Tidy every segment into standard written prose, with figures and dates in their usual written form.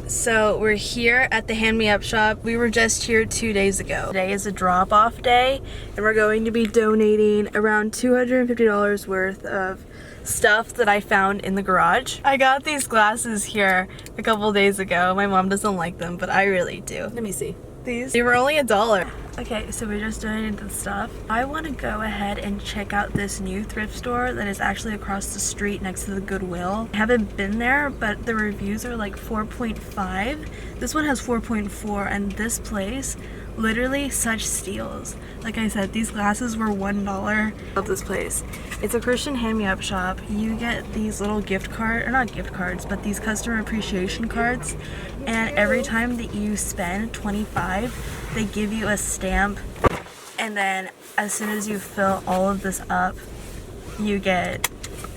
So we're here at the Hand Me Up shop. We were just here 2 days ago. Today is a drop-off day and we're going to be donating around $250 worth of stuff that I found in the garage. I got these glasses here a couple days ago. My mom doesn't like them, but I really do. Let me see. They were only $1. Okay, so we just donated the stuff. I want to go ahead and check out this new thrift store that is actually across the street next to the Goodwill. I haven't been there, but the reviews are like 4.5. This one has 4.4, and this place, literally such steals. Like I said, these glasses were $1. Love this place. It's a Christian hand-me-up shop. You get these little gift card, or not gift cards, but these customer appreciation cards, and every time that you spend 25, they give you a stamp, and then as soon as you fill all of this up, you get,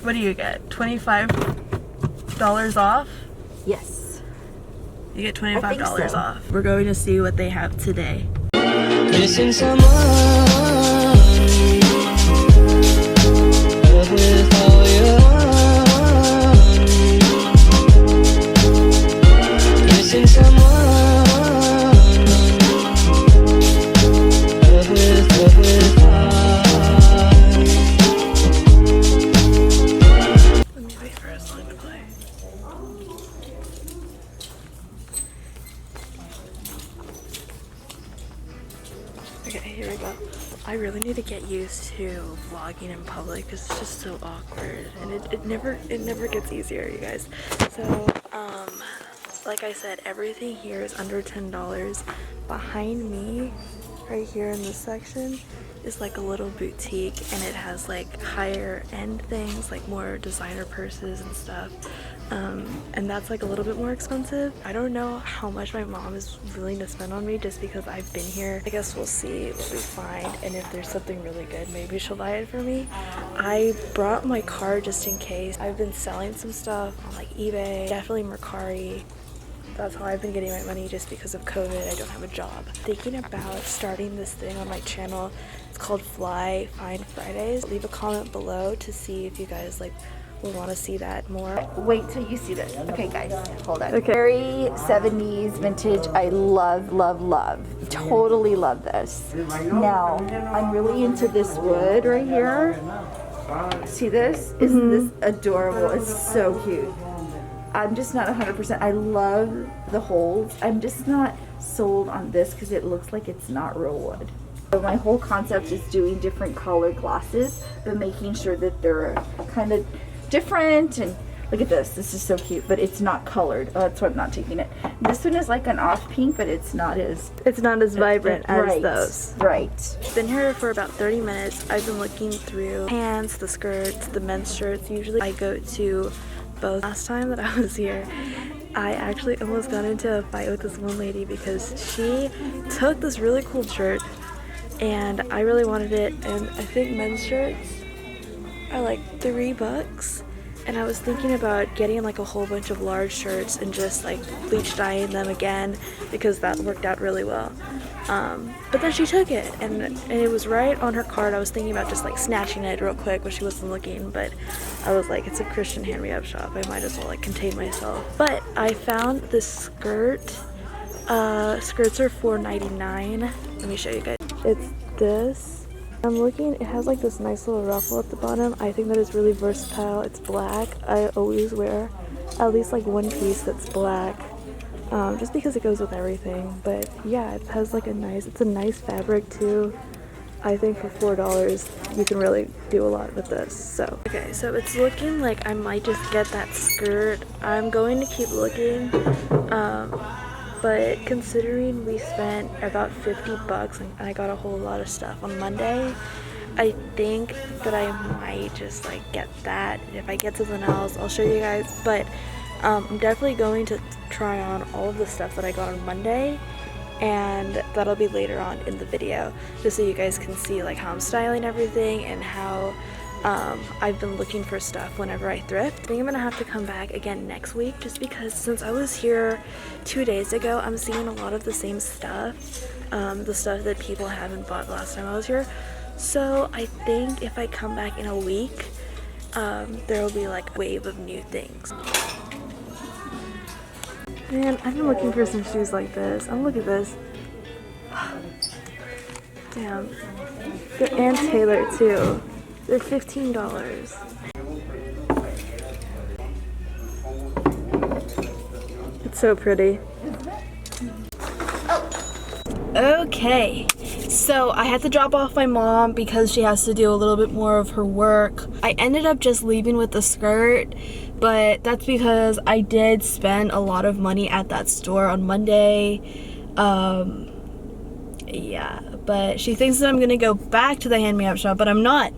what do you get? $25 off? Yes. You get $25 off. We're going to see what they have today. Missing someone with all your missing someone with Let me wait for a song to play. Okay, here we go. I really need to get used to vlogging in public because it's just so awkward, and it never gets easier, you guys. So like I said, everything here is under $10. Behind me, right here in this section, is like a little boutique, and it has like higher end things, like more designer purses and stuff. And that's like a little bit more expensive. I don't know how much my mom is willing to spend on me just because I've been here. I guess we'll see what we find, and if there's something really good, maybe she'll buy it for me. I brought my card just in case. I've been selling some stuff on like eBay, definitely Mercari. That's how I've been getting my money just because of COVID. I don't have a job. Thinking about starting this thing on my channel. It's called Find Fridays. Leave a comment below to see if you guys like will want to see that more. Wait till you see this. Okay, guys, hold on. Okay. Very 70s vintage. I love, love, love. Totally love this. Now, I'm really into this wood right here. See this? Isn't this adorable? It's so cute. I'm just not 100%. I love the holes. I'm just not sold on this because it looks like it's not real wood. So my whole concept is doing different colored glasses, but making sure that they're kind of different. And look at this. This is so cute, but it's not colored. Oh, that's why I'm not taking it. This one is like an off pink, but it's not as vibrant as right, those. Right. Been here for about 30 minutes. I've been looking through pants, the skirts, the men's shirts. Usually I go to both. Last time that I was here, I actually almost got into a fight with this one lady because she took this really cool shirt and I really wanted it, and I think men's shirts are like $3, and I was thinking about getting like a whole bunch of large shirts and just like bleach dyeing them again because that worked out really well. But then she took it, and it was right on her card. I was thinking about just like snatching it real quick when she wasn't looking, but I was like, it's a Christian hand-me-up shop. I might as well like contain myself. But I found this skirt. Skirts are $4.99. Let me show you guys. It's this. I'm looking, it has like this nice little ruffle at the bottom. I think that is really versatile. It's black. I always wear at least like one piece that's black. Just because it goes with everything. But yeah, it has like it's a nice fabric too. I think for $4 you can really do a lot with this. So okay, so it's looking like I might just get that skirt. I'm going to keep looking, but considering we spent about $50 and I got a whole lot of stuff on Monday, I think that I might just like get that. If I get something else, I'll show you guys. But I'm definitely going to try on all of the stuff that I got on Monday, and that'll be later on in the video, just so you guys can see like how I'm styling everything and how I've been looking for stuff whenever I thrift. I think I'm gonna have to come back again next week, just because since I was here 2 days ago, I'm seeing a lot of the same stuff, the stuff that people haven't bought last time I was here. So I think if I come back in a week, there will be like a wave of new things. Man, I've been looking for some shoes like this. Oh, look at this. Damn. They're and tailored too. They're $15. It's so pretty. Okay, so I had to drop off my mom because she has to do a little bit more of her work. I ended up just leaving with the skirt, but that's because I did spend a lot of money at that store on Monday. Yeah, but she thinks that I'm gonna go back to the hand-me-up shop, but I'm not.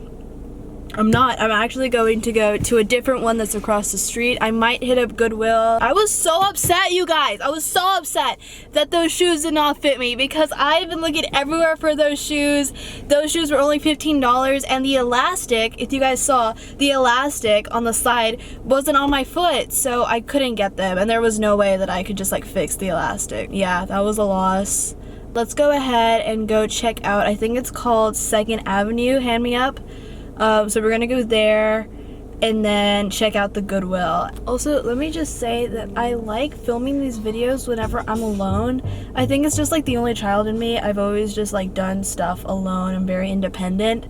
I'm actually going to go to a different one that's across the street. I might hit up Goodwill. I was so upset, you guys. I was so upset that those shoes did not fit me because I've been looking everywhere for those shoes. Those shoes were only $15, and the elastic, if you guys saw, the elastic on the side wasn't on my foot, so I couldn't get them, and there was no way that I could just like fix the elastic. Yeah, that was a loss. Let's go ahead and go check out, I think it's called 2nd Avenue Hand Me Up. So we're gonna go there and then check out the Goodwill. Also, let me just say that I like filming these videos whenever I'm alone. I think it's just like the only child in me. I've always just like done stuff alone. I'm very independent.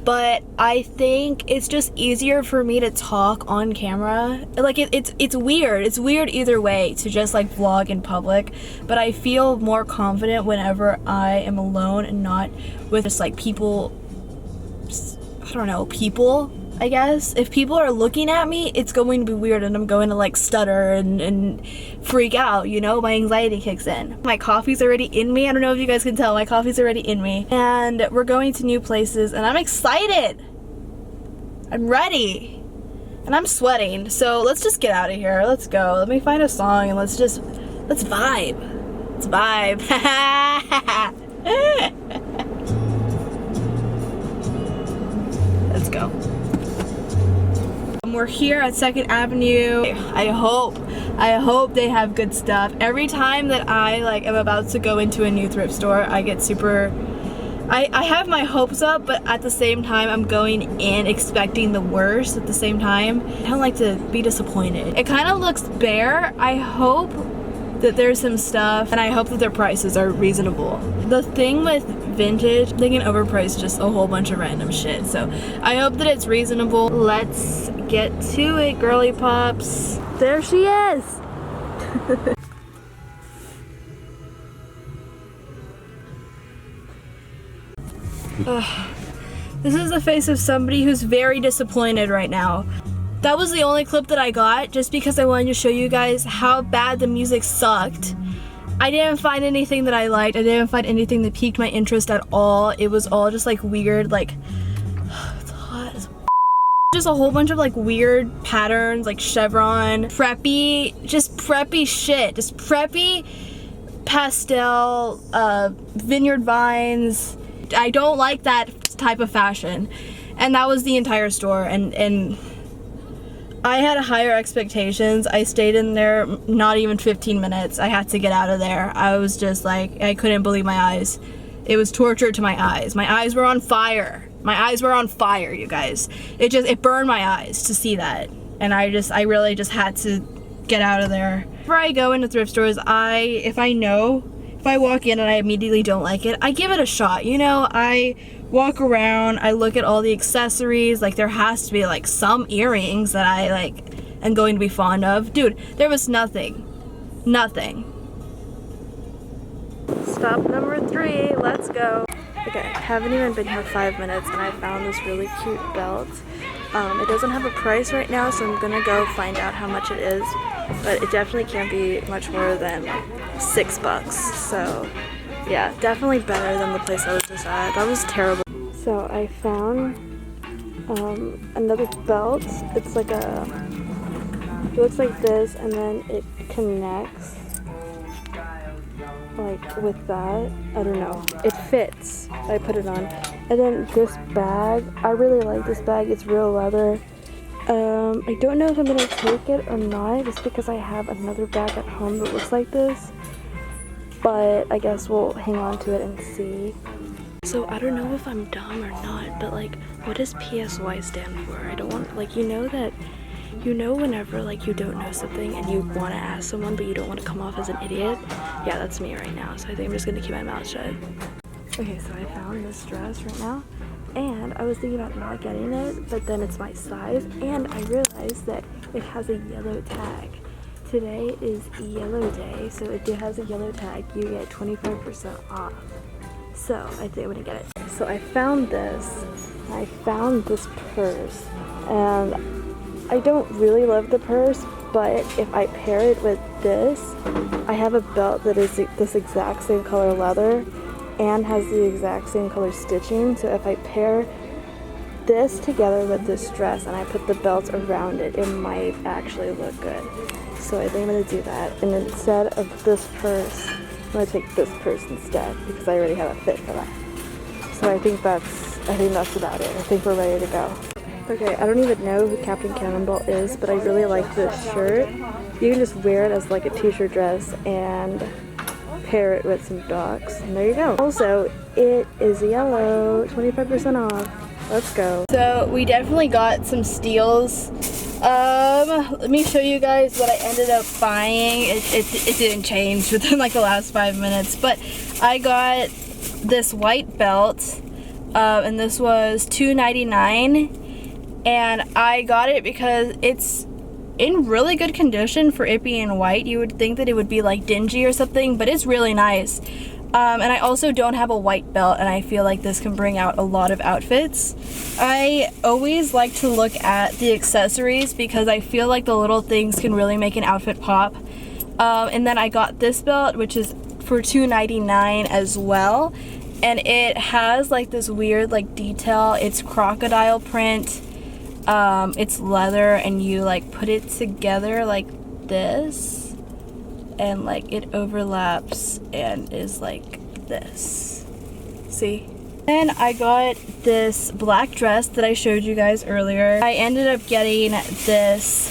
But I think it's just easier for me to talk on camera. Like it's weird. It's weird either way to just like vlog in public. But I feel more confident whenever I am alone and not with just like people. I don't know, people, I guess. If people are looking at me, it's going to be weird and I'm going to like stutter and freak out, you know? My anxiety kicks in. My coffee's already in me. I don't know if you guys can tell, my coffee's already in me. And we're going to new places and I'm excited. I'm ready. And I'm sweating. So let's just get out of here. Let's go. Let me find a song and let's vibe. Let's vibe. Let's go. We're here at 2nd Avenue. I hope they have good stuff. Every time that I like am about to go into a new thrift store, I get super, I have my hopes up, but at the same time I'm going in expecting the worst at the same time. I don't like to be disappointed. It kind of looks bare. I hope that there's some stuff and I hope that their prices are reasonable. The thing with vintage, they can overprice just a whole bunch of random shit, so I hope that it's reasonable. Let's get to it, girly pops. There she is. This is the face of somebody who's very disappointed right now. That was the only clip that I got just because I wanted to show you guys how bad the music sucked. I didn't find anything that I liked. I didn't find anything that piqued my interest at all. It was all just like weird, like, it's hot as just a whole bunch of like weird patterns, like chevron, preppy, just preppy shit. Just preppy pastel, vineyard vines. I don't like that type of fashion. And that was the entire store, and I had higher expectations. I stayed in there not even 15 minutes. I had to get out of there. I was just like, I couldn't believe my eyes. It was torture to my eyes. My eyes were on fire. My eyes were on fire, you guys. It burned my eyes to see that. And I really just had to get out of there. Before I go into thrift stores, if I walk in and I immediately don't like it, I give it a shot. You know, I walk around, I look at all the accessories, like there has to be like some earrings that I like am going to be fond of. Dude, there was nothing. Stop number 3, let's go. Okay, I haven't even been here 5 minutes and I found this really cute belt. It doesn't have a price right now, so I'm gonna go find out how much it is, but it definitely can't be much more than $6. So yeah, definitely better than the place I was just at. That was terrible. So I found another belt. It's like it looks like this, and then it connects like with that. I don't know. It fits. I put it on. And then this bag, I really like this bag. It's real leather. I don't know if I'm gonna take it or not, just because I have another bag at home that looks like this. But I guess we'll hang on to it and see. So I don't know if I'm dumb or not, but like, what does PSY stand for? I don't want, like, you know You know whenever like you don't know something and you want to ask someone but you don't want to come off as an idiot? Yeah, that's me right now. So I think I'm just gonna keep my mouth shut. Okay, so I found this dress right now and I was thinking about not getting it, but then it's my size and I realized that it has a yellow tag. Today is yellow day, so if it has a yellow tag, you get 25% off. So I think I'm gonna get it. So I found this. I found this purse and I don't really love the purse, but if I pair it with this, I have a belt that is this exact same color leather and has the exact same color stitching. So if I pair this together with this dress and I put the belt around it, it might actually look good. So I think I'm gonna do that. And instead of this purse, I'm gonna take this purse instead because I already have a fit for that. So I think that's about it. I think we're ready to go. Okay, I don't even know who Captain Cannonball is, but I really like this shirt. You can just wear it as like a t-shirt dress and pair it with some docs. And there you go. Also, it is yellow, 25% off. Let's go. So we definitely got some steals. Let me show you guys what I ended up buying. It didn't change within like the last 5 minutes, but I got this white belt, and this was $2.99. And I got it because it's in really good condition for it being white. You would think that it would be like dingy or something, but it's really nice. And I also don't have a white belt, and I feel like this can bring out a lot of outfits. I always like to look at the accessories because I feel like the little things can really make an outfit pop. And then I got this belt, which is for $2.99 as well. And it has like this weird like detail. It's crocodile print. It's leather, and you like put it together like this, and like it overlaps and is like this. See? Then I got this black dress that I showed you guys earlier. I ended up getting this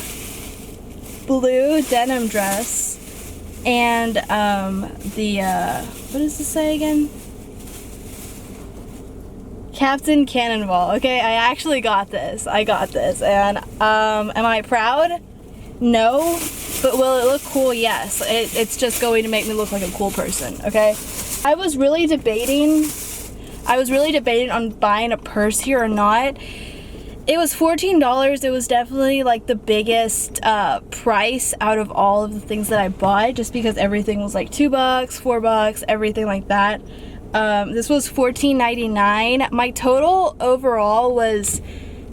blue denim dress and what does this say again? Captain Cannonball. Okay, I actually got this. I got this. And am I proud? No. But will it look cool? Yes. It's just going to make me look like a cool person, okay? I was really debating on buying a purse here or not. It was $14. It was definitely like the biggest price out of all of the things that I bought, just because everything was like $2, $4, everything like that. This was $14.99. My total overall was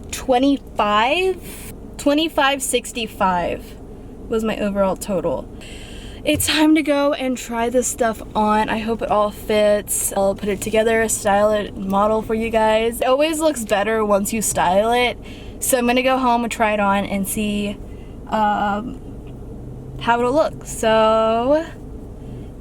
$25.65 was my overall total. It's time to go and try this stuff on. I hope it all fits. I'll put it together, style it, model for you guys. It always looks better once you style it. So I'm gonna go home and try it on and see how it'll look. So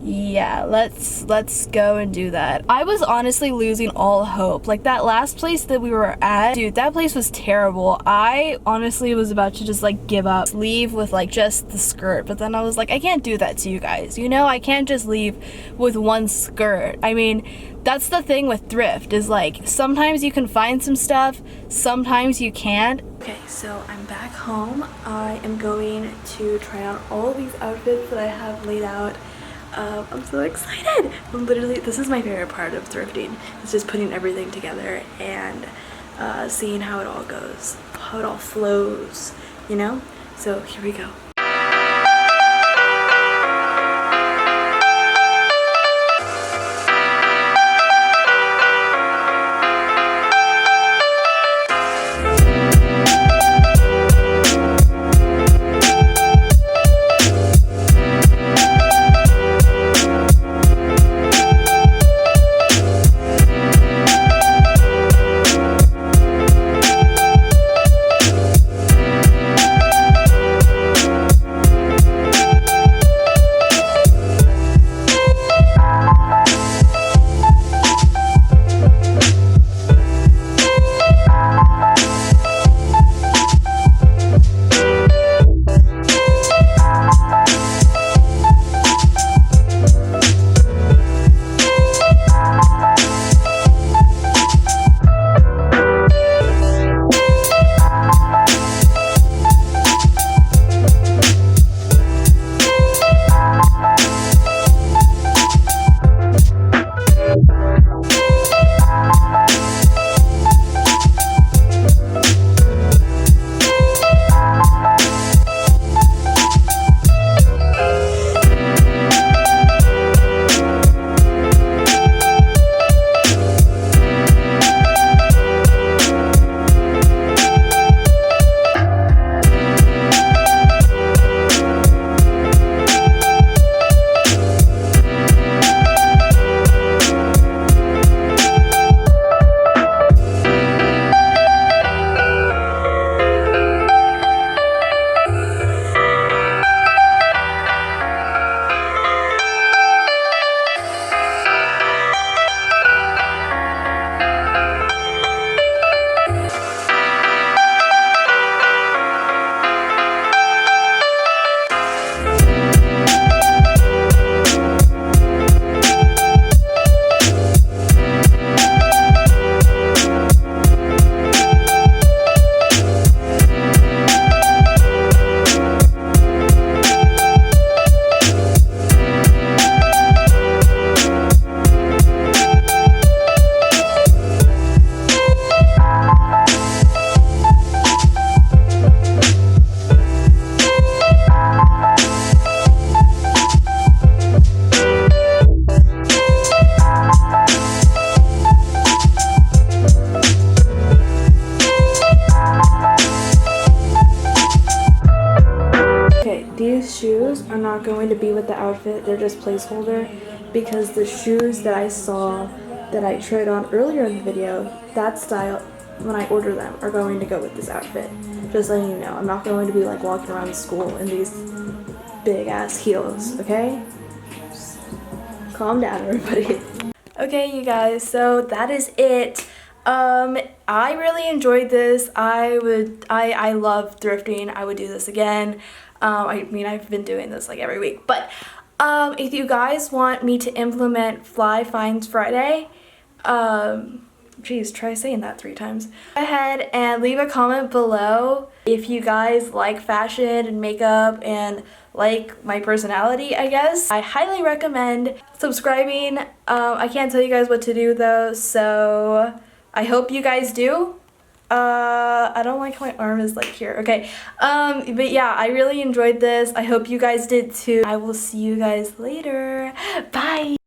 yeah, let's go and do that. I was honestly losing all hope. Like that last place that we were at, dude, that place was terrible. I honestly was about to just like give up, leave with like just the skirt, but then I was like, I can't do that to you guys, you know? I can't just leave with one skirt. I mean, that's the thing with thrift, is like sometimes you can find some stuff, sometimes you can't. Okay, so I'm back home. I am going to try out all these outfits that I have laid out. I'm so excited. Literally, this is my favorite part of thrifting. It's just putting everything together and seeing how it all goes, how it all flows, you know? So here we go. not going to be with the outfit. They're just placeholder because the shoes that I saw that I tried on earlier in the video, that style, when I order them, are going to go with this outfit. Just letting you know, I'm not going to be like walking around school in these big ass heels, okay? Just calm down, everybody. Okay, you guys, so that is it. I really enjoyed this. I love thrifting. I would do this again. I mean, I've been doing this like every week, but if you guys want me to implement Fly Finds Friday, geez, try saying that 3 times. Go ahead and leave a comment below if you guys like fashion and makeup and like my personality, I guess. I highly recommend subscribing. I can't tell you guys what to do though, so I hope you guys do. I don't like how my arm is like here. Okay, but yeah, I really enjoyed this. I hope you guys did too. I will see you guys later. Bye!